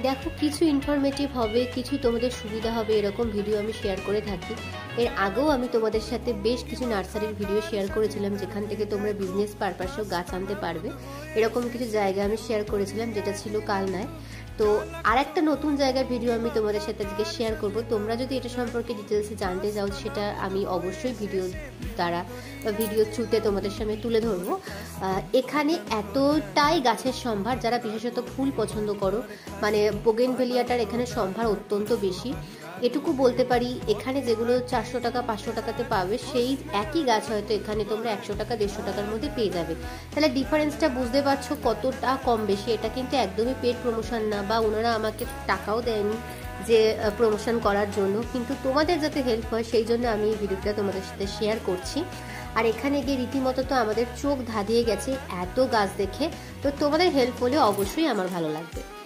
দেখো, কিছু ইনফরমেটিভ হবে, কিছু তোমাদের সুবিধা হবে, এরকম ভিডিও আমি শেয়ার করে থাকি। এর আগেও আমি তোমাদের সাথে বেশ কিছু নার্সারির ভিডিও শেয়ার করেছিলাম, যেখান থেকে তোমরা বিজনেস পারপাসেও গাছ আনতে পারবে। এরকম কিছু জায়গা আমি শেয়ার করেছিলাম, যেটা ছিল কালনায়। তো আর একটা নতুন জায়গার ভিডিও আমি তোমাদের সাথে আজকে শেয়ার করব। তোমরা যদি এটা সম্পর্কে ডিটেলসে জানতে চাও, সেটা আমি অবশ্যই ভিডিও দ্বারা বা ভিডিও থ্রুতে তোমাদের সামনে তুলে ধরবো। এখানে এতটাই গাছের সম্ভার, যারা বিশেষত ফুল পছন্দ করো, মানে বোগেনভেলিয়াটার এখানে সম্ভার অত্যন্ত বেশি। এটুকু বলতে পারি, এখানে যেগুলো 400 টাকা 500 টাকাতে পাবে, সেই একই গাছ হয়তো এখানে তোমরা 100 টাকা 150 টাকার মধ্যে পেয়ে যাবে। তাহলে ডিফারেন্সটা বুঝতে পারছো কতটা কম বেশি। এটা কিন্তু একদমই পেড প্রমোশন না, বা ওনারা আমাকে টাকাও দেয়নি যে প্রমোশন করার জন্য, কিন্তু তোমাদের যাতে হেল্প হয় সেই জন্য আমি এই ভিডিওটা তোমাদের সাথে শেয়ার করছি। আর এখানে গিয়ে রীতিমতো তো আমাদের চোখ ধাঁধিয়ে গেছে এত গাছ দেখে। তো তোমাদের হেল্প হলে অবশ্যই আমার ভালো লাগবে।